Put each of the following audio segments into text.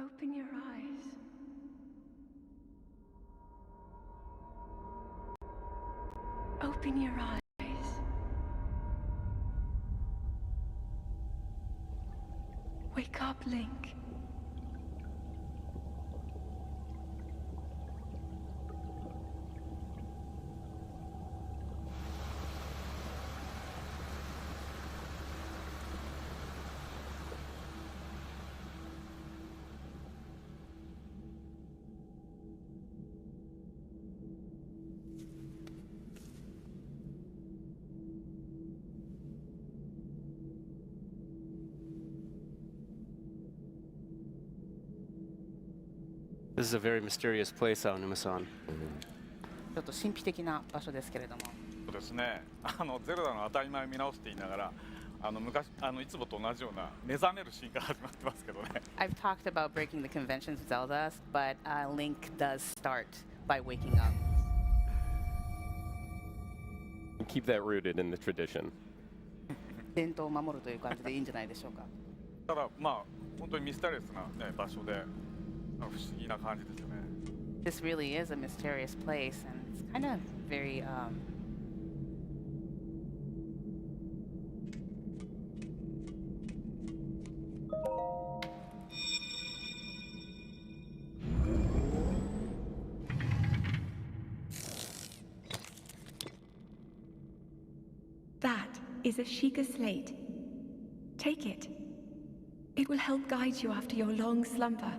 Open your eyes. Open your eyes. Wake up, Link. This is a very mysterious place, Aonuma-san. ちょっと神秘的な場所ですけれども。そうですね。ゼルダの当たり前を見直すって言いながら、いつもと同じような目覚めるシーンから始まってますけどね。I've talked about breaking the conventions of Zelda, but Link does start by waking up. Keep that rooted in the tradition. 伝統を守るという感じでいいんじゃないでしょうか。ただまあ本当にミステリアスな、ね、場所で不思議な感じですよね。This really is a mysterious place, and it's kind of very That is a Sheikah slate. Take it. It will help guide you after your long slumber.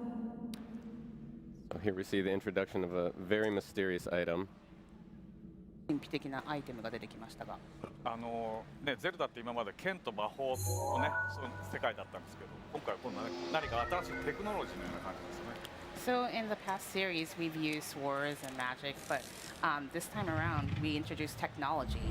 So here we see the introduction of a very mysterious item. 神秘的なアイテムが出てきましたが。ね、ゼルダって今まで剣と魔法のね、そういう世界だったんですけど、今回は今度は、ね、何か新しいテクノロジーのような感じですよね。So in the past series, we've used swords and magic, but this time around, we introduced technology.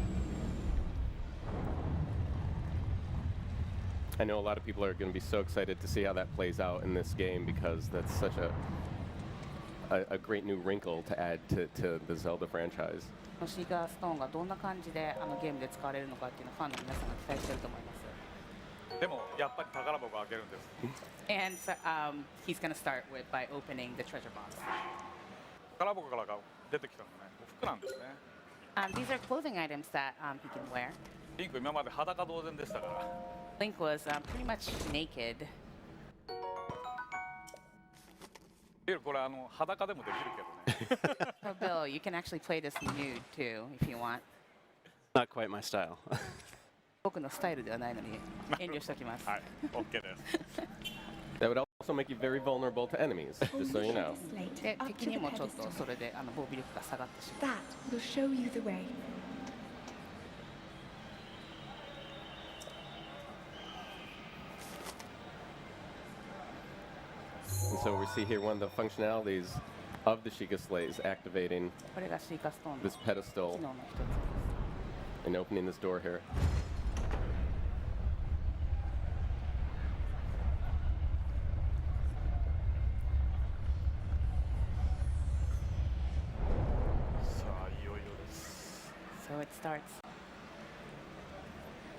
I know a lot of people are going to be so excited to see how that plays out in this game because that's such a great new wrinkle to add to the Zelda franchise. シーカーストーンがどんな感じでゲームで使われるのかっていうのをファンの皆さんが期待していると思います。でもやっぱり宝箱を開けるんです。And so, he's going to start by opening the treasure box. 宝箱から出てきたのね、服なんですね。These are clothing items that he can wear. リンク今まで裸同然でしたから。Link was pretty much naked. これ裸でもできるけどね。So Bill, you can actually play this nude too if you want. Not quite my style. 僕のスタイルではないのに遠慮しておきます。はい、OK です。That would also make you very vulnerable to enemies, just so you know. Slate で up 敵 to に the もちょっと pedestal. それで防備力が下がってしまう。 That will show you the way. And so we see here one of the functionalities of the Sheikah Slate is activating これがシーカーストーンの this 機 pedestal 能の一つです。 and opening this door here. So it starts.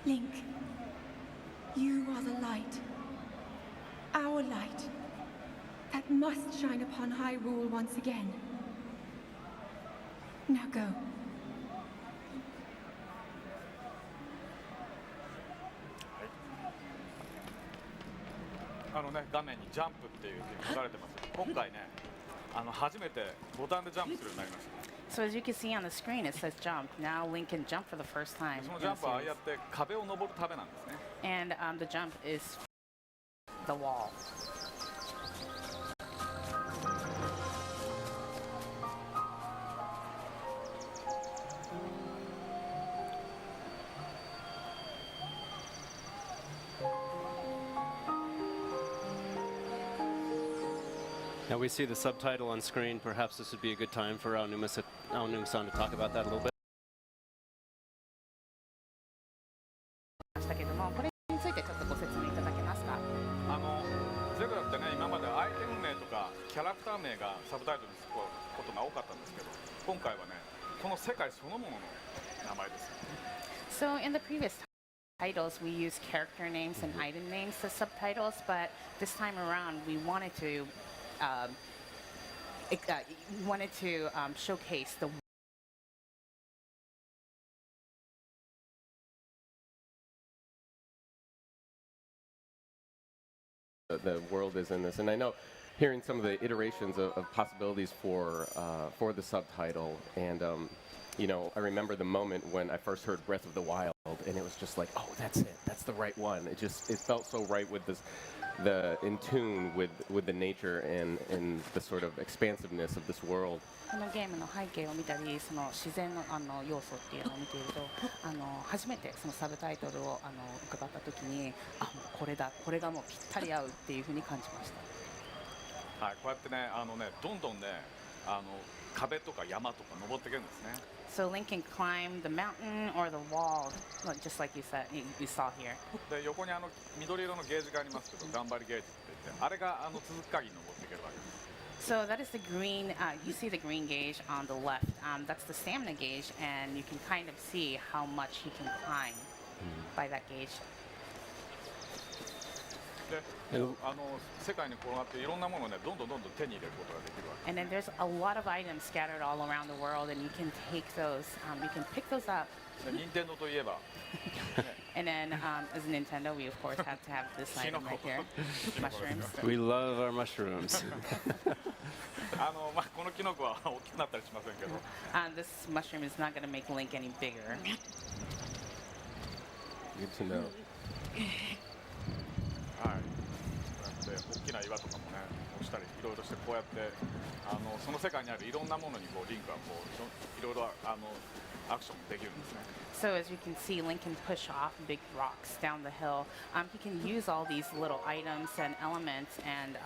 Link, you are the light. Our light. That must shine upon Hyrule once again. Now go. 画面にジャンプっていうふうに書かれてます。今回ね、初めてボタンでジャンプするようになりました。 So as you can see on the screen, it says jump. Now Link can jump for the first time. その in ジャン the プはああ series. やって壁を登るためなんですね。 And the jump is the wall. Now we see the subtitle on screen. Perhaps this would be a good time for Aonuma-san to talk about that a little bit. ましたけども、これについてちょっとご説明いただけますか。ゼルダってね、今までアイテム名とかキャラクター名がサブタイトルにつくことが多かったんですけど、今回はね、この世界そのものの名前です。So in the previous titles, we use character names and item names as subtitles, but this time around, we wanted to showcase the world is in this, and I know hearing some of the iterations of possibilities for the subtitle, and you know, I remember the moment when I first heard Breath of the Wild, and it was just like, oh, that's it, that's the right one. It felt so right with this, in tune with the nature and the sort of expansiveness of this world. このゲームの背景を見たり、その自然の要素っていうのを見ていると、初めてそのサブタイトルを伺った時に、もうこれだ、これがもうぴったり合うっていうふうに感じました。はい、こうやってね、どんどんね、壁とか山とか登っていけるんですね。So Link can climb the mountain or the wall, just like you said, you saw here. で、横に緑色のゲージがありますけど、頑張りゲージって言って、あれが続く限り登っていけるわけです。So that is the green, you see the green gauge on the left. That's the stamina gauge, and you can kind of see how much he can climb by that gauge. で、世界に転がっていろんなものをね、どんどん手に入れることができるわけ。 And then there's a lot of items scattered all around the world, and you can take those, you can pick those up. で、任天堂といえば、And then, as Nintendo, we of course have to have this item right here, mushrooms. We love our mushrooms. まあこのキノコは大きくなったりしませんけど。This mushroom is not going to make Link any bigger. Good to know. はい。こうやって大きな岩とかもね、落ちたりいろいろしてこうやってその世界にあるいろんなものにこうリンクはこういろいろアクションできるんですね。So as you can see, Link can push off big rocks down the hill. He can use all these little items and elements and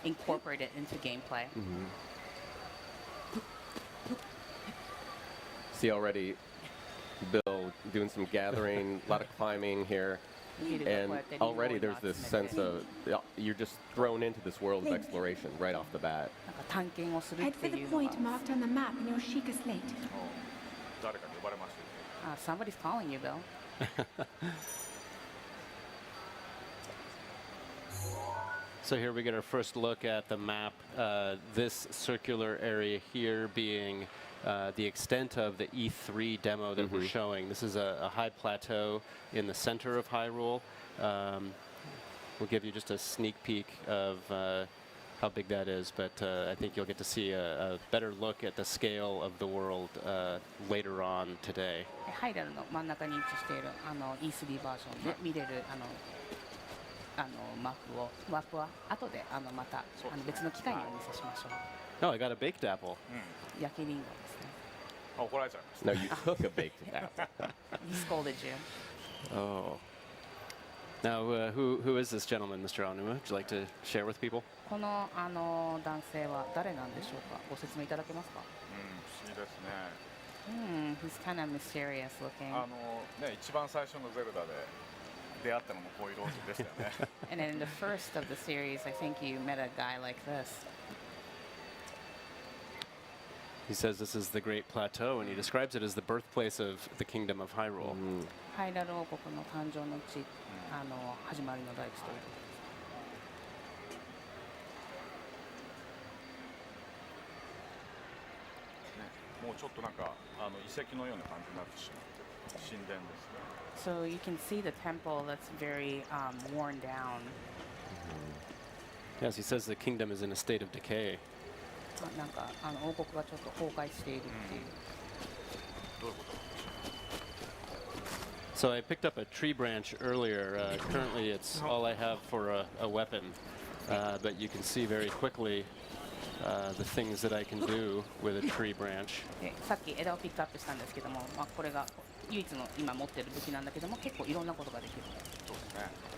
incorporate it into gameplay. See already, Bill doing some gathering, a lot of climbing here. And already there's this sense of you're just thrown into this world of exploration right off the bat. Head for the point marked on the map in your Sheikah slate. 誰かに呼ばれましたよ。Somebody's calling you, Bill. So here we get our first look at the map. This circular area here being the extent of the E3 demo that we're showing. This is a high plateau in the center of Hyrule. We'll give you just a sneak peek of how big that is, but I think you'll get to see a better look at the scale of the world later on today. ハイラルの真ん中に位置しているE3 バージョンで見れるマップは後でまた別の機会にお見せしましょう。Oh, I got a baked apple. 焼きリンゴですね。怒られちゃいました。 No, you took a baked apple. He scolded you. Oh. Now, who is this gentleman, Mr. Aonuma? Would you like to share with people? この男性は誰なんでしょうか。ご説明いただけますか。不思議ですね。He's kind of myserious looking. ね、一番最初のゼルダで出会ったのもこういうローズでしたよね。And in the first of the series, I think you met a guy like this. He says this is the Great Plateau, and he describes it as the birthplace of the Kingdom of Hyrule. ハイラル王国の誕生の地、始まりの大地ということです。もうちょっとなんか遺跡のような感じになってしまって神殿ですね。So you can see the temple that's very worn down. Yes, he says the kingdom is in a state of decay. なんか王国がちょっと崩壊しているっていう。どういうことなんでしょう。 So I picked up a tree branch earlier. Currently, it's all I have for a weapon, but you can see very quickly the things that I can do with a tree branch. でさっき枝をピックアップしたんですけども、これが唯一の今持っている武器なんだけども、結構いろんなことができる。そうですね。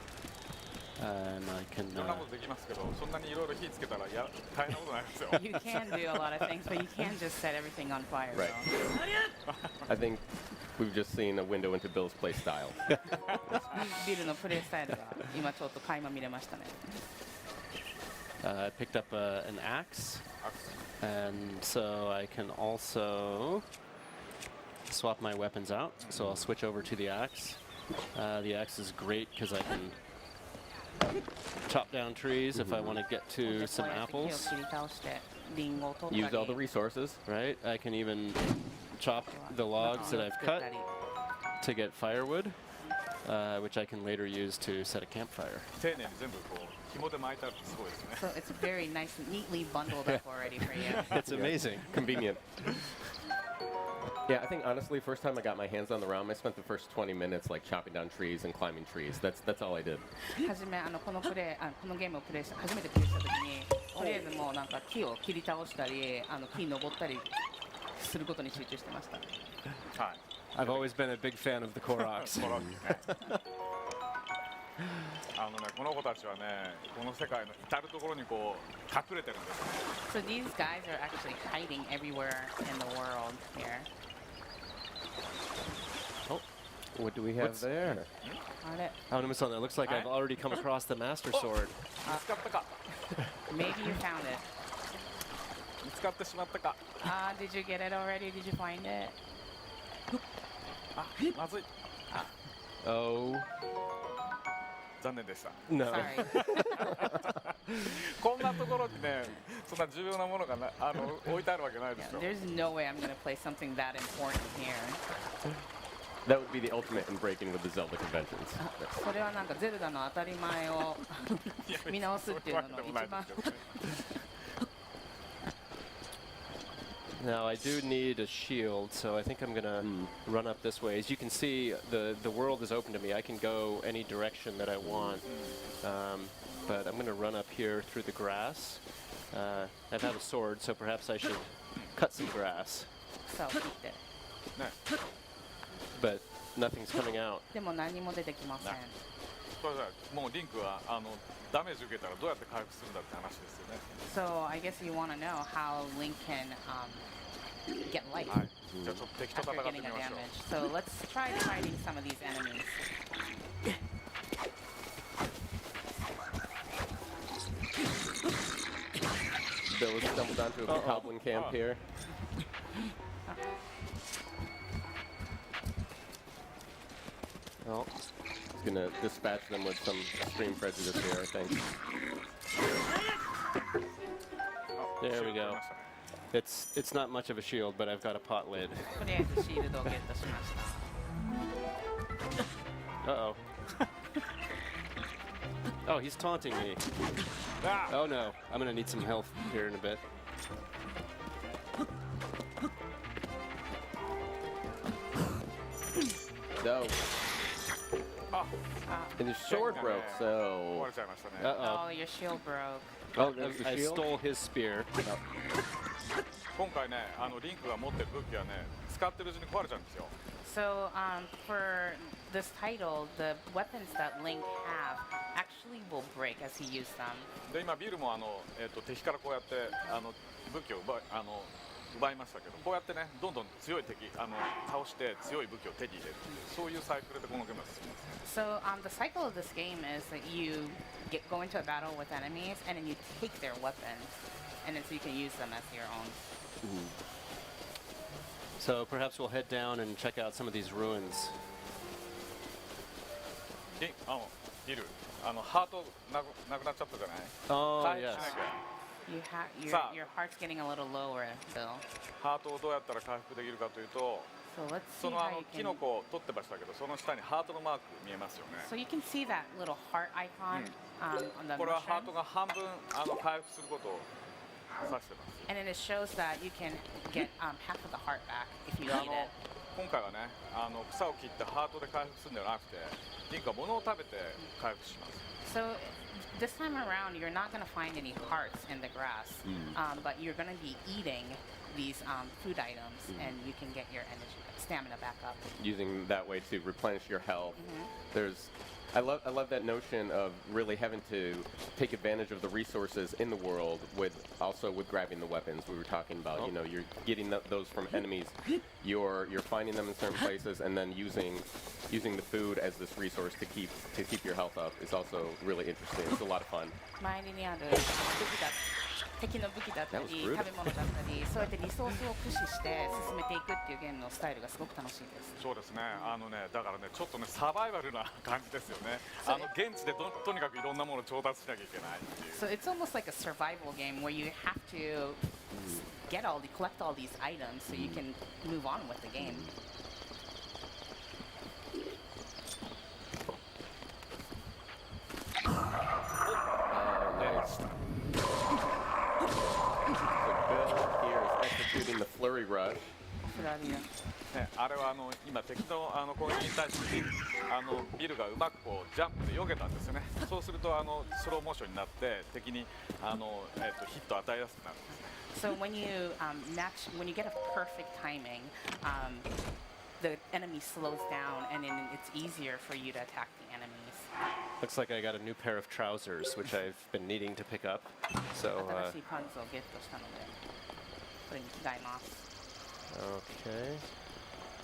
And I can. いろんなことできますけど、そんなにいろいろ火つけたら大変なことになりますよ。 You can do a lot of things, but you can't just set everything on fire. Right. I think we've just seen a window into Bill's play style. ビルのプレイスタイルが今ちょっと垣間見れましたね。I picked up an axe, and so I can also swap my weapons out. So I'll switch over to the axe. The axe is great because I can chop down trees if I want to get で to こう some やって木を apples, 切り倒してリンゴを取った Use all the り resources. right? I can even chop the logs that I've 作った cut り to get firewood, which I can later use to set a campfire. 丁寧に全部こう紐で巻いてあるってすごいですね So it's very nice and neatly bundled up already for you. It's amazing. Convenient. Yeah, I think honestly, first time I got my hands on the realm, I spent the first 20 minutes like chopping down trees and climbing trees. That's all I did. 初めこのゲームをプレイした初めてプレイした時にとりあえずもうなんか木を切り倒したり木に登ったりすることに集中してました。はい I've always been a big fan of the Koroks. このねこの子たちはねこの世界の至る所にこう隠れてるんですね So these guys are actually hiding everywhere in the world here. What do we have What's- there? あれ Hanuman-san, it looks like I've already come across the Master Sword. 見つかったか Maybe you found it. 見つかってしまったか Did you get it already? Did you find it? あまずい Oh, 残念でした no. Sorry. こんなところにねそんな重要なものがな置いてあるわけないで Yeah, すよ there's no way I'm going to play something that important here. That would be the ultimate in breaking with the Zelda conventions. それはなんかゼルダの当たり前を見直すっていうのの一番 Now I do need a shield, so I think I'm gonna run up this way. As you can see, the world is open to me. I can go any direction that I want, but I'm gonna run up here through the grass. I've had a sword, so perhaps I should cut some grass, 草を切って。ね but nothing's coming out. でも何も出てきません。これさもうリンクはダメージ受けたらどうやって回復するんだって話ですよね So I guess you want to know how Link can get life はいじゃあちょっと敵と after 戦って getting み a ましょ damage. う So let's try fighting some of these enemies. Bill has stumbled onto a goblin camp here. Well, He's gonna dispatch them with some extreme prejudice here, I think. there we あ go. ましたね It's not much of a shield, but I've got a pot lid. とりあえずシールドをゲットしました Uh-oh. Oh, he's taunting me. あ Oh no, I'm gonna need some health here in a bit. No. あ And his sword broke, 壊 so れちゃいましたね Uh-oh. Oh, your shield broke. Oh, there's the I shield? stole his spear. 今回ねリンクが持ってる武器はね使ってるうちに壊れちゃうんですよ So for this title, the weapons that Link have actually will break as he uses them. で今ビルも敵からこうやって武器を奪いましたけどこうやってねどんどん強い敵倒して強い武器を手に入れるっていうそういうサイクルでこのゲームは進みますね So the cycle of this game is that you go into a battle with enemies and then you take their weapons, and then so you can use them as your own. So perhaps we'll head down and check out some of these ruins. ビルハートなくなっちゃったじゃない Oh, 回復 yes. しなきゃ Your heart's getting a little lower, Bill. ハートをどうやったら回復できるかというと So let's そ see の how you キ can. ノコを取ってましたけどその下にハートのマーク見えますよね So you can see that little heart icon on the これはハー mushroom, トが半分回復することを指してます and then it shows that you can get half of the heart back if you で eat it. 今回はね草を切ってハートで回復するんではなくてリンクは物を食べて回復します So this time around, you're not going to find any hearts in the grass, but you're going to be eating these food items, and you can get your stamina back up. using that way to replenish your health. I love that notion of really having to take advantage of the resources in the world with grabbing the weapons we were talking about. You know, you're getting those from enemies, you're finding them in certain places, and then using the food as this resource to keep your health up is also really interesting. It's a lot of fun. 周りにある武器だ敵の武器だった That was り brutal. 食べ物だったりそうやってリソースを駆使して進めていくっていうゲームのスタイルがすごく楽しいです。そうですね。だからねちょっとねサバイバルな感じですよね。現地でとにかくいろんなものを調達しなきゃいけないっていう。 So it's almost like a survival game where you have to collect all these items so you can move on with the game. Nice. So Bill here is executing the flurry rush. フラリアね、あれは今敵の攻撃に対してビルがうまくこうジャンプで避けたんですよね。そうするとスローモーションになって敵にヒットを与えやすくなるんですね。 So when you get a perfect timing, the enemy slows down and then it's easier for you to attack the enemies. Looks like I got a new pair of trousers, which I've been needing to pick up. So, 新しいパンツをゲットしたので、これに着替えます。 okay.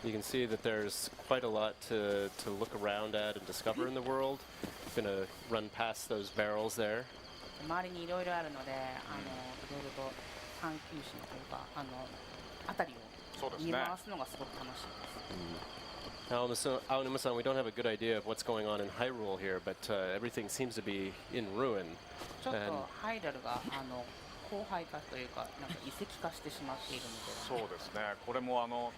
You can see that there's quite a lot to look around at and discover in the world. Gonna run past those barrels there. 周りにいろいろあるので、いろいろと探求心というか、辺りを見回すのがすごく楽しいです。Aonuma-san, we don't have a good idea of what's going on in Hyrule here, but everything seems to be in ruin. ちょっとハイラルが荒廃化というか、なんか遺跡化してしまっているので。そうですね。これも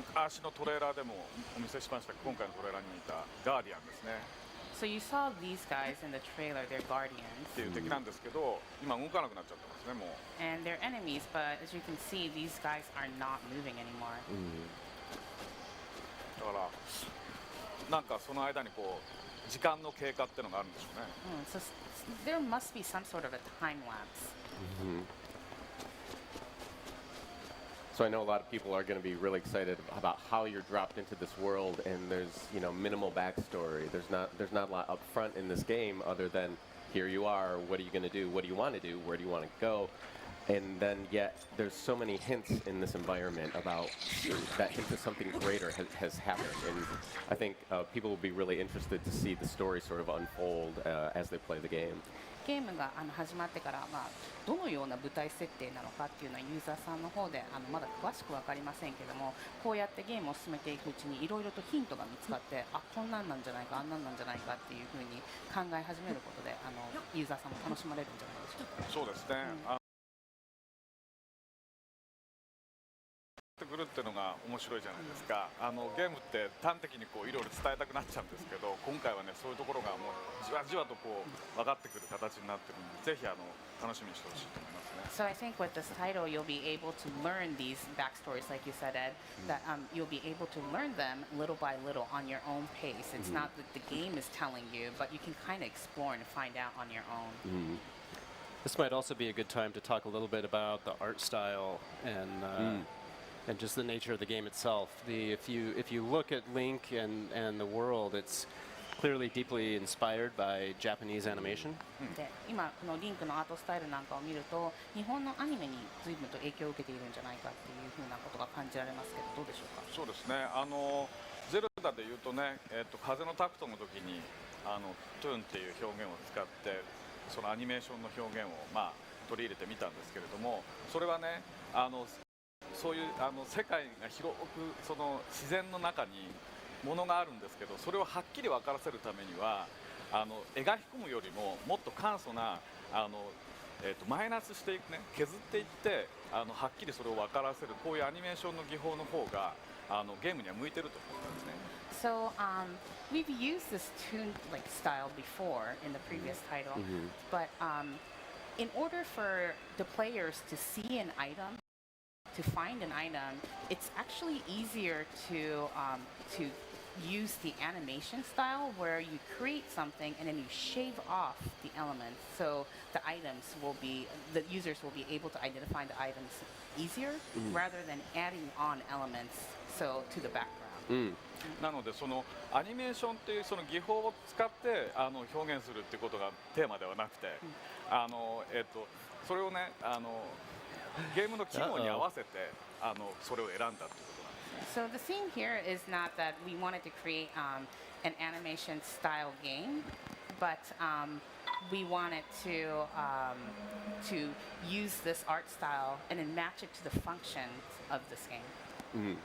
昔のトレーラーでもお見せしました。今回のトレーラーにいたガーディアンですね。 So you saw these guys in the trailer, they're guardians. っていう敵なんですけど、今動かなくなっちゃってますね。もう。 And they're enemies, but as you can see, these guys are not moving anymore. だからなんかその間にこう時間の経過っていうのがあるんでしょうね。So there must be some sort of a time lapse. So I know a lot of people are going to be really excited about how you're dropped into this world, and there's minimal backstory. There's not a lot up front in this game other than here you are. What are you going to do? What do you want to do? Where do you want to go? And then yet there's so many hints in this environment about that hint that something greater has happened, and I think people will be really interested to see the story sort of unfold as they play the game. ゲームが始まってから、どのような舞台設定なのかっていうのはユーザーさんの方でまだ詳しく分かりませんけども、こうやってゲームを進めていくうちにいろいろとヒントが見つかって、こんなんなんじゃないか、あんなんなんじゃないかっていうふうに考え始めることでユーザーさんも楽しまれるんじゃないでしょうか。そうですね。ってくるっていうのが面白いじゃないですか。ゲームって端的にこういろいろ伝えたくなっちゃうんですけど、今回はねそういうところがもうじわじわとこう分かってくる形になってるので、ぜひ楽しみにしてほしいと思いますね。 So I think with this title, you'll be able to learn these backstories, like you said, Ed. That you'll be able to learn them little by little on your own pace. It's not that the game is telling you, but you can kind of explore and find out on your own. This might also be a good time to talk a little bit about the art style and just the nature of the game itself. If you look at Link and the world, it's clearly deeply inspired by Japanese animation. で今このリンクのアートスタイルなんかを見ると日本のアニメに随分と影響を受けているんじゃないかっていうふうなことが感じられますけど、どうでしょうか。そうですね。ゼルダで言うとね、風のタクトの時にトゥーンっていう表現を使ってそのアニメーションの表現を取り入れてみたんですけれども、それはねそういう世界が広くその自然の中にものがあるんですけど、それをはっきり分からせるためには描き込むよりももっと簡素なマイナスしていくね、削っていってはっきりそれを分からせるこういうアニメーションの技法の方がゲームには向いてると思うんですね。So we've used this tune like style before in the previous title, but in order for the players to see an item, to find an item, it's actually easier to use the animation style where you create something and then you shave off the elements, so the users will be able to identify the items easier rather than adding on elements to the background. なのでそのアニメーションっていうその技法を使って表現するっていうことがテーマではなくて、それをねゲームの規模に合わせてそれを選んだっていうことなんですね。So the theme here is not that we wanted to create an animation style game, but we wanted to use this art style and then match it to the functions of this game.